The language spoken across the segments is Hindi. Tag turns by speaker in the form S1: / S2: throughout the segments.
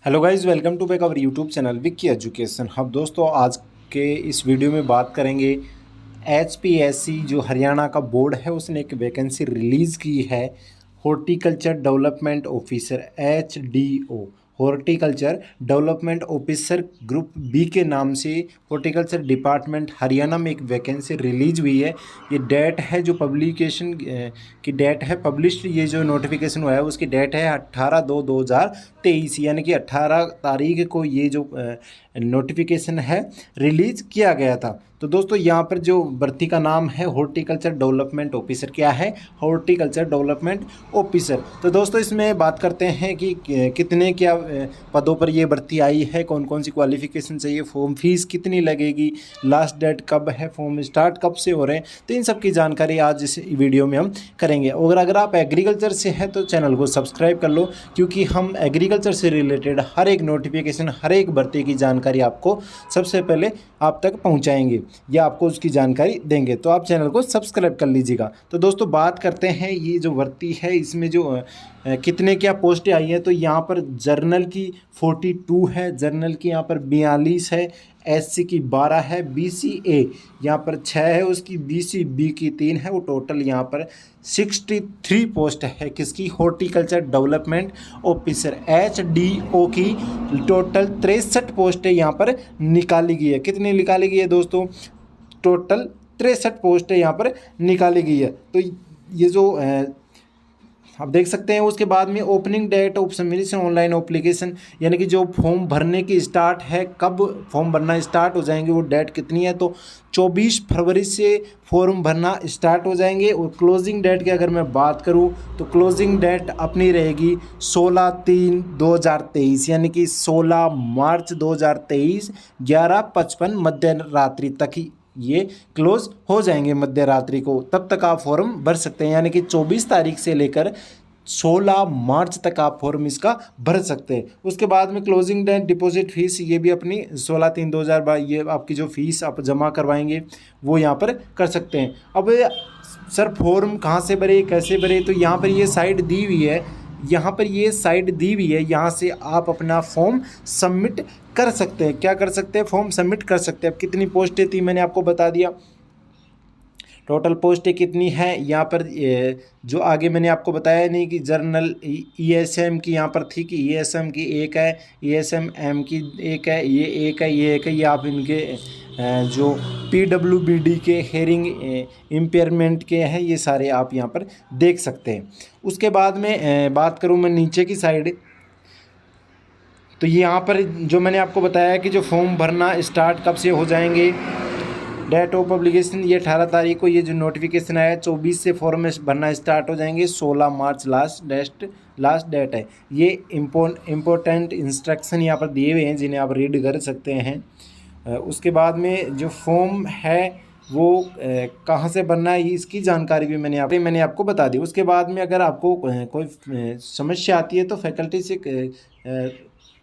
S1: Hello guys, welcome to back our YouTube channel Vicky education hub. दोस्तों, आज के इस वीडियो में बात करेंगे एचपीएससी जो हरियाणा का बोर्ड है उसने एक वैकेंसी रिलीज़ की है horticulture development officer HDO. Horticulture development officer group B के नाम से हॉर्टिकल्चर डिपार्टमेंट हरियाणा में एक वैकेंसी रिलीज हुई है। ये डेट है जो पब्लिकेशन की डेट है, पब्लिश्ड ये जो नोटिफिकेशन हुआ है उसकी डेट है 18/2/2023, यानी कि 18 तारीख को ये जो नोटिफिकेशन है रिलीज़ किया गया था। तो दोस्तों, यहाँ पर जो भर्ती का नाम है हॉर्टिकल्चर डेवलपमेंट ऑफिसर। क्या है? Horticulture development officer. तो दोस्तों, इसमें बात करते हैं कि कितने क्या पदों पर ये भर्ती आई है, कौन कौन सी क्वालिफिकेशन चाहिए, फॉर्म फीस कितनी लगेगी, लास्ट डेट कब है, फॉर्म स्टार्ट कब से हो रहे हैं, तो इन सब की जानकारी आज इस वीडियो में हम करेंगे। और अगर आप एग्रीकल्चर से हैं तो चैनल को सब्सक्राइब कर लो, क्योंकि हम एग्रीकल्चर से रिलेटेड हर एक नोटिफिकेशन, हर एक भर्ती की जानकारी आपको सबसे पहले आप तक पहुंचाएंगे या आपको उसकी जानकारी देंगे। तो आप चैनल को सब्सक्राइब कर लीजिएगा। तो दोस्तों, बात करते हैं ये जो भर्ती है इसमें जो कितने क्या पोस्टें आई हैं। तो यहाँ पर जर्नल की 42 है, जर्नल की यहाँ पर 42 है, एससी की 12 है, बीसीए यहाँ पर 6 है, उसकी बीसीबी की 3 है। वो टोटल यहाँ पर 63 पोस्ट है किसकी? हॉर्टिकल्चर डेवलपमेंट ऑफिसर एचडीओ की टोटल 63 पोस्टें यहाँ पर निकाली गई है। कितनी निकाली गई है दोस्तों? टोटल 63 पोस्टें यहाँ पर निकाली गई है। तो ये जो आप देख सकते हैं, उसके बाद में opening date of submission online application, यानी कि जो फॉर्म भरने की स्टार्ट है, कब फॉर्म भरना स्टार्ट हो जाएंगे, वो डेट कितनी है? तो 24 फरवरी से फॉर्म भरना स्टार्ट हो जाएंगे। और क्लोजिंग डेट की अगर मैं बात करूं तो क्लोजिंग डेट अपनी रहेगी 16/3/2023, यानी कि 16 मार्च 2023 11:55 मध्य रात्रि तक ही ये क्लोज हो जाएंगे। मध्य रात्रि को तब तक आप फॉर्म भर सकते हैं, यानी कि 24 तारीख से लेकर 16 मार्च तक आप फॉर्म इसका भर सकते हैं। उसके बाद में क्लोजिंग डेट डिपॉजिट फीस ये भी अपनी 16/3/2022 ये आपकी जो फीस आप जमा करवाएंगे वो यहाँ पर कर सकते हैं। अब सर फॉर्म कहाँ से भरे, कैसे भरे? तो यहाँ पर ये साइट दी हुई है, यहाँ पर ये साइट दी हुई है, यहाँ से आप अपना फॉर्म सबमिट कर सकते हैं। क्या कर सकते हैं? फॉर्म सबमिट कर सकते हैं। अब कितनी पोस्टें थी मैंने आपको बता दिया, टोटल पोस्टें कितनी है यहाँ पर। जो आगे मैंने आपको बताया नहीं कि जर्नल ईएसएम की यहाँ पर थी कि ईएसएम की एक है, ईएसएम की एक है, ये एक है, ये एक है। ये आप इनके जो पीडब्ल्यूबीडी के हेयरिंग इम्पेयरमेंट के हैं, ये सारे आप यहाँ पर देख सकते हैं। उसके बाद में बात करूँ मैं नीचे की साइड, तो यहाँ पर जो मैंने आपको बताया कि जो फॉर्म भरना स्टार्ट कब से हो जाएंगे, डेट ऑफ पब्लिकेशन ये 18 तारीख को ये जो नोटिफिकेशन आया, 24 से फॉर्म भरना स्टार्ट हो जाएंगे, 16 मार्च लास्ट डेट है। ये इम्पोर्टेंट इंस्ट्रक्शन यहाँ पर दिए हुए हैं जिन्हें आप रीड कर सकते हैं। उसके बाद में जो फॉर्म है वो कहाँ से भरना है इसकी जानकारी भी मैंने आपको बता दी। उसके बाद में अगर आपको कोई समस्या आती है तो फैकल्टी से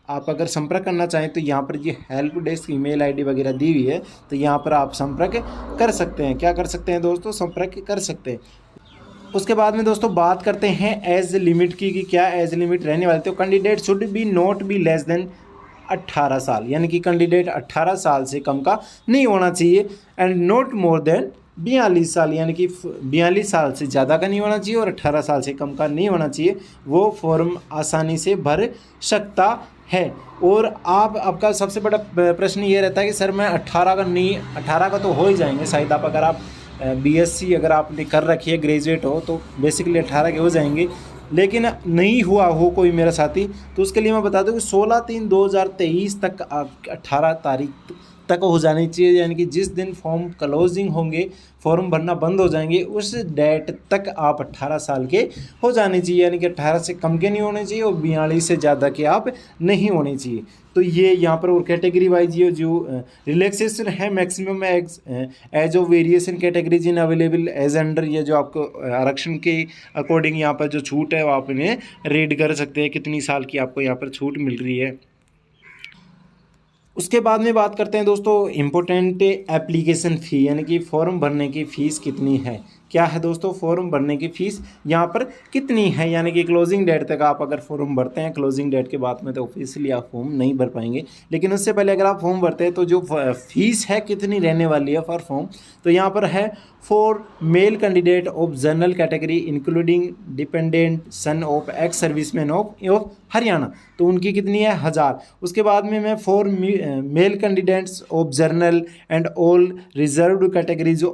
S1: आप अगर संपर्क करना चाहें तो यहाँ पर ये हेल्प डेस्क ईमेल आईडी वगैरह दी हुई है, तो यहाँ पर आप संपर्क कर सकते हैं। क्या कर सकते हैं दोस्तों? संपर्क कर सकते हैं। उसके बाद में दोस्तों बात करते हैं एज लिमिट की कि क्या एज लिमिट रहने वाली। तो candidate should be not be less than 18 साल, यानी कि कैंडिडेट 18 साल से कम का नहीं होना चाहिए, एंड नॉट मोर देन 42 साल, यानी कि 42 साल से ज़्यादा का नहीं होना चाहिए और 18 साल से कम का नहीं होना चाहिए। वो फॉर्म आसानी से भर सकता है। और आपका सबसे बड़ा प्रश्न ये रहता है कि सर मैं 18 का नहीं, 18 का तो हो ही जाएंगे शायद। आप अगर आप बीएससी अगर आपने कर रखी है, ग्रेजुएट हो, तो बेसिकली 18 के हो जाएंगे। लेकिन नहीं हुआ हो कोई मेरा साथी, तो उसके लिए मैं बता दूं कि 16/3/2023 तक 18 तारीख तक हो जानी चाहिए, यानी कि जिस दिन फॉर्म क्लोजिंग होंगे, फॉर्म भरना बंद हो जाएंगे, उस डेट तक आप 18 साल के हो जाने चाहिए, यानी कि 18 से कम के नहीं होने चाहिए और 42 से ज़्यादा के आप नहीं होने चाहिए। तो ये यहाँ पर और कैटेगरी वाइज ये जो रिलैक्सेशन है maximum age of variation categories in available age under, ये जो आपको आरक्षण के अकॉर्डिंग यहाँ पर जो छूट है वो आप इन्हें रीड कर सकते हैं, कितनी साल की आपको यहाँ पर छूट मिल रही है। उसके बाद में बात करते हैं दोस्तों इम्पोर्टेंट एप्लीकेशन फ़ी, यानी कि फॉर्म भरने की फ़ीस कितनी है। क्या है दोस्तों, फॉर्म भरने की फ़ीस यहाँ पर कितनी है, यानी कि क्लोजिंग डेट तक आप अगर फॉर्म भरते हैं, क्लोजिंग डेट के बाद में तो ऑफिशियली आप फॉर्म नहीं भर पाएंगे, लेकिन उससे पहले अगर आप फॉर्म भरते हैं तो जो फीस है कितनी रहने वाली है फॉर फॉर्म, तो यहाँ पर है for male candidate of general category including dependent son of ex serviceman of Haryana, तो उनकी कितनी है 1000। उसके बाद में मैं for male candidates of general and all reserved categories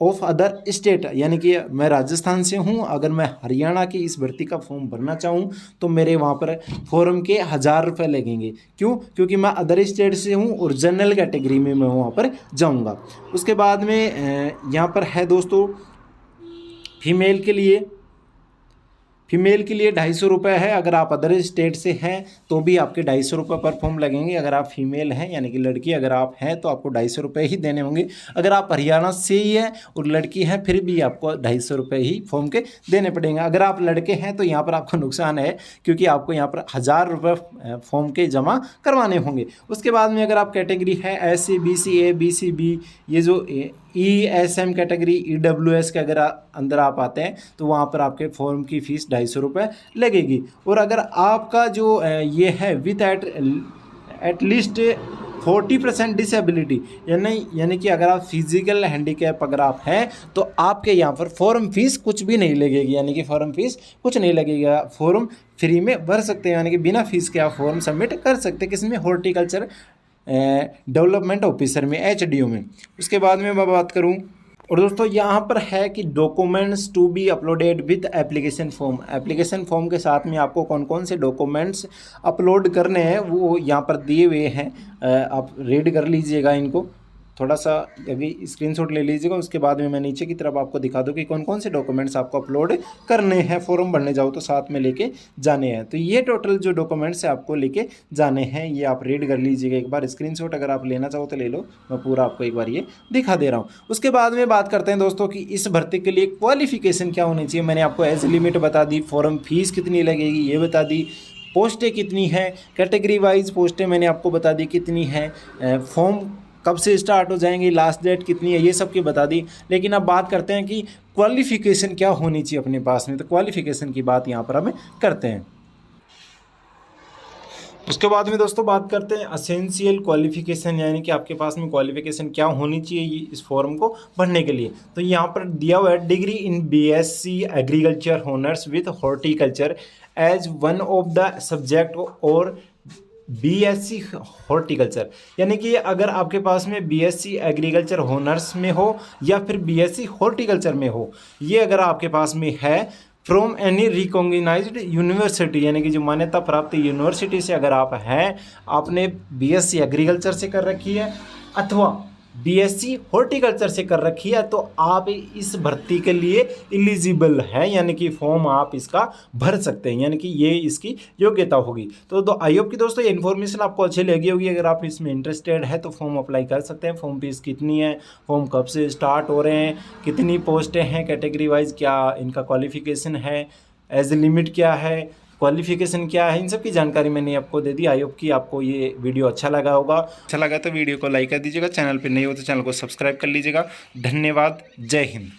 S1: of other state, यानी कि मैं राजस्थान से हूँ, अगर मैं हरियाणा की इस भर्ती का फॉर्म भरना चाहूँ तो मेरे वहाँ पर फॉर्म के 1000 रुपये लगेंगे। क्यों? क्योंकि मैं अदर स्टेट से हूँ और जनरल कैटेगरी में मैं वहाँ पर जाऊँगा। उसके बाद में यहाँ पर है दोस्तों फीमेल के लिए 250 रुपये है। अगर आप अदर स्टेट से हैं तो भी आपके 250 रुपये पर फॉर्म लगेंगे। अगर आप फीमेल हैं यानी कि लड़की अगर आप हैं तो आपको 250 रुपये ही देने होंगे। अगर आप हरियाणा से ही हैं और लड़की हैं फिर भी आपको 250 रुपये ही फॉर्म के देने पड़ेंगे। अगर आप लड़के हैं तो यहाँ पर आपको नुकसान है, क्योंकि आपको यहाँ पर 1000 रुपये फॉर्म के जमा करवाने होंगे। उसके बाद में अगर आप कैटेगरी है SC BC A BC B, ये जो ESM कैटेगरी EWS के अगर अंदर आप आते हैं तो वहाँ पर आपके फॉर्म की फ़ीस 250 रुपये लगेगी। और अगर आपका जो ये है विथ एटलीस्ट 40% डिसेबिलिटी, यानी कि अगर आप फिजिकल हैंडीकैप अगर आप हैं तो आपके यहाँ पर फॉर्म फीस कुछ भी नहीं लगेगी, यानी कि फॉर्म फीस कुछ नहीं लगेगा। फॉर्म फ्री में भर सकते हैं, यानी कि बिना फीस के आप फॉर्म सबमिट कर सकते हैं। किसमें? हॉर्टिकल्चर डेवलपमेंट ऑफिसर में, HDO में। उसके बाद में मैं बात करूं, और दोस्तों यहाँ पर है कि documents to be uploaded with application form. Application form के साथ में आपको कौन कौन से डॉक्यूमेंट्स अपलोड करने हैं वो यहाँ पर दिए हुए हैं। आप रीड कर लीजिएगा इनको, थोड़ा सा अभी स्क्रीनशॉट ले लीजिएगा। उसके बाद में मैं नीचे की तरफ आपको दिखा दूँ कि कौन कौन से डॉक्यूमेंट्स आपको अपलोड करने हैं। फॉर्म भरने जाओ तो साथ में लेके जाने हैं। तो ये टोटल जो डॉक्यूमेंट्स है आपको लेके जाने हैं, ये आप रीड कर लीजिएगा एक बार। स्क्रीनशॉट अगर आप लेना चाहो तो ले लो, मैं पूरा आपको एक बार ये दिखा दे रहा हूँ। उसके बाद में बात करते हैं दोस्तों कि इस भर्ती के लिए क्वालिफिकेशन क्या होनी चाहिए। मैंने आपको एज लिमिट बता दी, फॉर्म फीस कितनी लगेगी ये बता दी, पोस्टें कितनी है, कैटेगरी वाइज पोस्टें मैंने आपको बता दी कितनी है, फॉर्म कब से स्टार्ट हो जाएंगी, लास्ट डेट कितनी है, ये सब की बता दी। लेकिन अब बात करते हैं कि क्वालिफिकेशन क्या होनी चाहिए अपने पास में, तो क्वालिफिकेशन की बात यहाँ पर हम करते हैं। उसके बाद में दोस्तों बात करते हैं असेंशियल क्वालिफिकेशन, यानी कि आपके पास में क्वालिफिकेशन क्या होनी चाहिए इस फॉर्म को भरने के लिए। तो यहाँ पर दिया हुआ है degree in BSc agriculture honours with horticulture as one of the subject और BSc हॉर्टिकल्चर, यानी कि अगर आपके पास में BSc एग्रीकल्चर ऑनर्स में हो या फिर BSc हॉर्टिकल्चर में हो, ये अगर आपके पास में है फ्रॉम एनी रिकॉग्नाइज्ड यूनिवर्सिटी, यानी कि जो मान्यता प्राप्त यूनिवर्सिटी से अगर आप हैं, आपने BSc एग्रीकल्चर से कर रखी है अथवा BSc हॉर्टिकल्चर से कर रखी है, तो आप इस भर्ती के लिए एलिजिबल है, यानी कि फॉर्म आप इसका भर सकते हैं, यानी कि ये इसकी योग्यता होगी। तो आई होप कि दोस्तों ये इन्फॉर्मेशन आपको अच्छी लगी होगी। अगर आप इसमें इंटरेस्टेड है तो फॉर्म अप्लाई कर सकते हैं। फॉर्म फीस कितनी है, फॉर्म कब से स्टार्ट हो रहे हैं, कितनी पोस्टें हैं, कैटेगरी वाइज क्या इनका क्वालिफिकेशन है, एज लिमिट क्या है, क्वालिफिकेशन क्या है, इन सब की जानकारी मैंने आपको दे दी। आई होप कि आपको ये वीडियो अच्छा लगा होगा। अच्छा लगा तो वीडियो को लाइक कर दीजिएगा, चैनल पर नए हो तो चैनल को सब्सक्राइब कर लीजिएगा। धन्यवाद, जय हिंद।